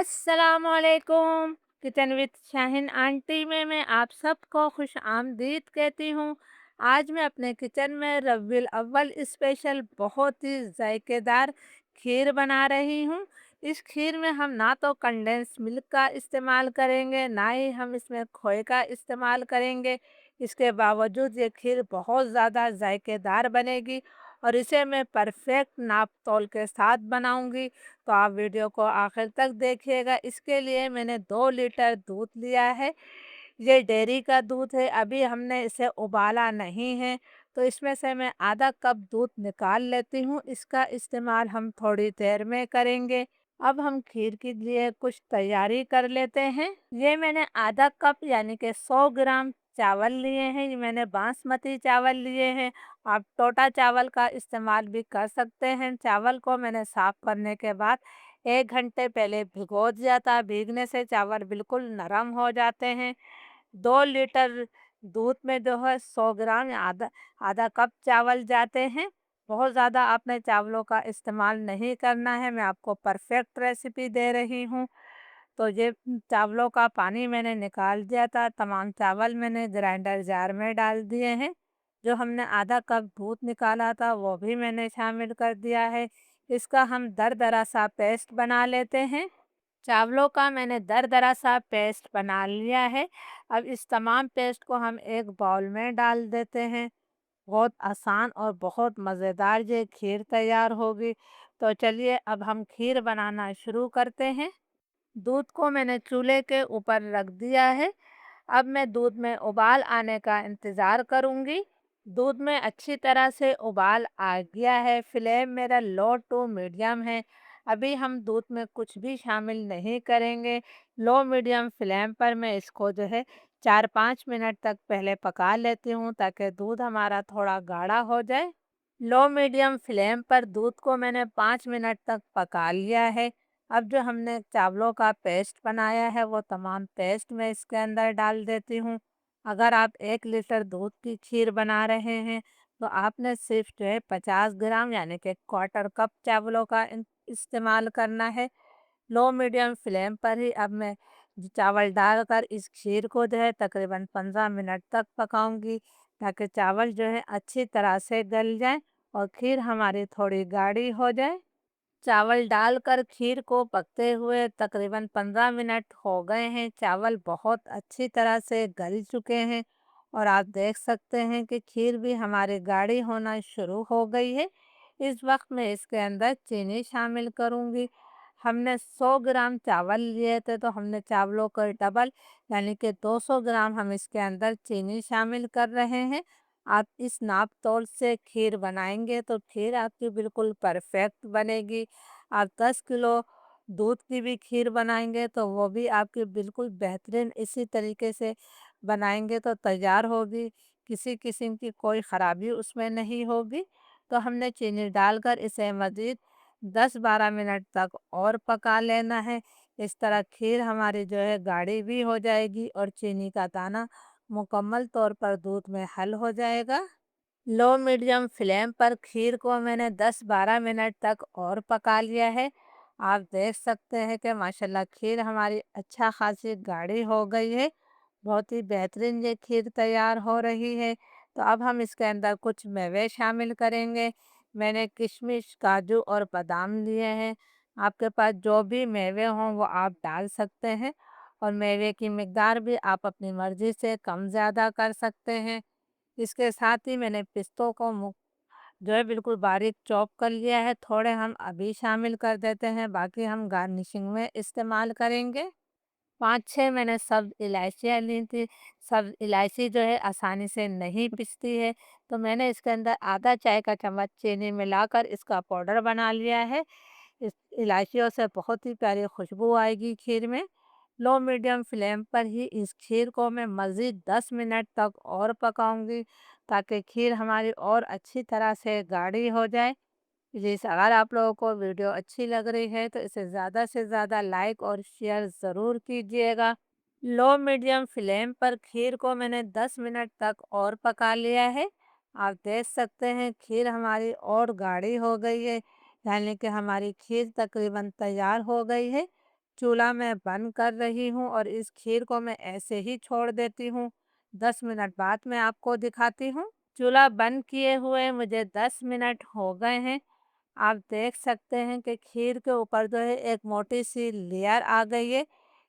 अस्सलामुअलैकुम। Kitchen with Shaheen aunty में मैं आप सबको खुश आमदीद कहती हूँ। आज मैं अपने किचन में रबीउल अव्वल स्पेशल बहुत ही जायकेदार खीर बना रही हूँ। इस खीर में हम ना तो कंडेंस मिल्क का इस्तेमाल करेंगे, ना ही हम इसमें खोए का इस्तेमाल करेंगे। इसके बावजूद ये खीर बहुत ज़्यादा जायकेदार बनेगी और इसे मैं परफेक्ट नाप तोल के साथ बनाऊंगी। तो आप वीडियो को आखिर तक देखिएगा। इसके लिए मैंने 2 लीटर दूध लिया है। ये डेयरी का दूध है, अभी हमने इसे उबाला नहीं है। तो इसमें से मैं आधा कप दूध निकाल लेती हूँ, इसका इस्तेमाल हम थोड़ी देर में करेंगे। अब हम खीर के लिए कुछ तैयारी कर लेते हैं। ये मैंने आधा कप यानी कि 100 ग्राम चावल लिए हैं। ये मैंने बासमती चावल लिए हैं। आप टोटा चावल का इस्तेमाल भी कर सकते हैं। चावल को मैंने साफ करने के बाद 1 घंटे पहले भिगो दिया था। भीगने से चावल बिल्कुल नरम हो जाते हैं। 2 लीटर दूध में जो है 100 ग्राम या आधा आधा कप चावल जाते हैं। बहुत ज़्यादा आपने चावलों का इस्तेमाल नहीं करना है, मैं आपको परफेक्ट रेसिपी दे रही हूँ। तो ये चावलों का पानी मैंने निकाल दिया था, तमाम चावल मैंने ग्राइंडर जार में डाल दिए हैं। जो हमने आधा कप दूध निकाला था वो भी मैंने शामिल कर दिया है। इसका हम दरदरा सा पेस्ट बना लेते हैं। चावलों का मैंने दरदरा सा पेस्ट बना लिया है। अब इस तमाम पेस्ट को हम एक बाउल में डाल देते हैं। बहुत आसान और बहुत मज़ेदार ये खीर तैयार होगी। तो चलिए अब हम खीर बनाना शुरू करते हैं। दूध को मैंने चूल्हे के ऊपर रख दिया है। अब मैं दूध में उबाल आने का इंतज़ार करूँगी। दूध में अच्छी तरह से उबाल आ गया है। फ्लेम मेरा लो टू मीडियम है। अभी हम दूध में कुछ भी शामिल नहीं करेंगे। लो मीडियम फ्लेम पर मैं इसको जो है 4-5 मिनट तक पहले पका लेती हूँ ताकि दूध हमारा थोड़ा गाढ़ा हो जाए। लो मीडियम फ्लेम पर दूध को मैंने 5 मिनट तक पका लिया है। अब जो हमने चावलों का पेस्ट बनाया है वो तमाम पेस्ट मैं इसके अंदर डाल देती हूँ। अगर आप 1 लीटर दूध की खीर बना रहे हैं तो आपने सिर्फ जो है 50 ग्राम यानी कि क्वार्टर कप चावलों का इस्तेमाल करना है। लो मीडियम फ्लेम पर ही अब मैं चावल डालकर इस खीर को जो है तकरीबन 15 मिनट तक पकाऊंगी ताकि चावल जो है अच्छी तरह से गल जाए और खीर हमारी थोड़ी गाढ़ी हो जाए। चावल डालकर खीर को पकते हुए तकरीबन 15 मिनट हो गए हैं। चावल बहुत अच्छी तरह से गल चुके हैं और आप देख सकते हैं कि खीर भी हमारी गाढ़ी होना शुरू हो गई है। इस वक्त मैं इसके अंदर चीनी शामिल करूंगी। हमने 100 ग्राम चावल लिए थे तो हमने चावलों का डबल यानी कि 200 ग्राम हम इसके अंदर चीनी शामिल कर रहे हैं। आप इस नाप तोल से खीर बनाएंगे तो खीर आपकी बिल्कुल परफेक्ट बनेगी। आप 10 किलो दूध की भी खीर बनाएंगे तो वो भी आपकी बिल्कुल बेहतरीन इसी तरीके से बनाएंगे तो तैयार होगी। किसी किस्म की कोई ख़राबी उसमें नहीं होगी। तो हमने चीनी डालकर इसे मज़ीद 10-12 मिनट तक और पका लेना है। इस तरह खीर हमारी जो है गाढ़ी भी हो जाएगी और चीनी का दाना मुकम्मल तौर पर दूध में हल हो जाएगा। लो मीडियम फ्लेम पर खीर को मैंने 10-12 मिनट तक और पका लिया है। आप देख सकते हैं कि माशाल्लाह खीर हमारी अच्छा खासी गाढ़ी हो गई है। बहुत ही बेहतरीन ये खीर तैयार हो रही है। तो अब हम इसके अंदर कुछ मेवे शामिल करेंगे। मैंने किशमिश, काजू और बादाम लिए हैं। आपके पास जो भी मेवे हों वो आप डाल सकते हैं और मेवे की मिकदार भी आप अपनी मर्ज़ी से कम ज़्यादा कर सकते हैं। इसके साथ ही मैंने पिस्तों को जो है बिल्कुल बारीक चॉप कर लिया है। थोड़े हम अभी शामिल कर देते हैं, बाकी हम गार्निशिंग में इस्तेमाल करेंगे। 5-6 मैंने सब्ज़ इलायचियाँ ली थी। सब्ज़ इलायची जो है आसानी से नहीं पिसती है, तो मैंने इसके अंदर आधा चाय का चम्मच चीनी मिलाकर इसका पाउडर बना लिया है। इस इलायचियों से बहुत ही प्यारी खुशबू आएगी खीर में। लो मीडियम फ्लेम पर ही इस खीर को मैं मज़ीद 10 मिनट तक और पकाऊंगी ताकि खीर हमारी और अच्छी तरह से गाढ़ी हो जाए। प्लीज़ अगर आप लोगों को वीडियो अच्छी लग रही है तो इसे ज़्यादा से ज़्यादा लाइक और शेयर ज़रूर कीजिएगा। लो मीडियम फ्लेम पर खीर को मैंने 10 मिनट तक और पका लिया है। आप देख सकते हैं खीर हमारी और गाढ़ी हो गई है, यानी कि हमारी खीर तकरीबन तैयार हो गई है। चूल्हा मैं बंद कर रही हूँ और इस खीर को मैं ऐसे ही छोड़ देती हूँ। 10 मिनट बाद मैं आपको दिखाती हूँ। चूल्हा बंद किए हुए मुझे 10 मिनट हो गए हैं। आप देख सकते हैं कि खीर के ऊपर जो है एक मोटी सी लेयर आ गई है।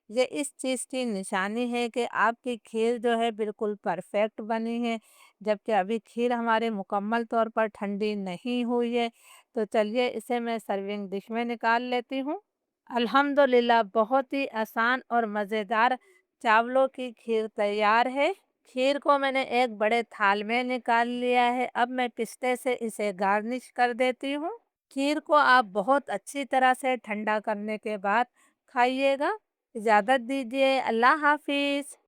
ये इस चीज़ की निशानी है कि आपकी खीर जो है बिल्कुल परफेक्ट बनी है, जबकि अभी खीर हमारे मुकम्मल तौर पर ठंडी नहीं हुई है। तो चलिए इसे मैं सर्विंग डिश में निकाल लेती हूँ। अल्हम्दुलिल्लाह बहुत ही आसान और मज़ेदार चावलों की खीर तैयार है। खीर को मैंने एक बड़े थाल में निकाल लिया है। अब मैं पिस्ते से इसे गार्निश कर देती हूँ। खीर को आप बहुत अच्छी तरह से ठंडा करने के बाद खाइएगा। इजाज़त दीजिए। अल्लाह हाफ़िज़।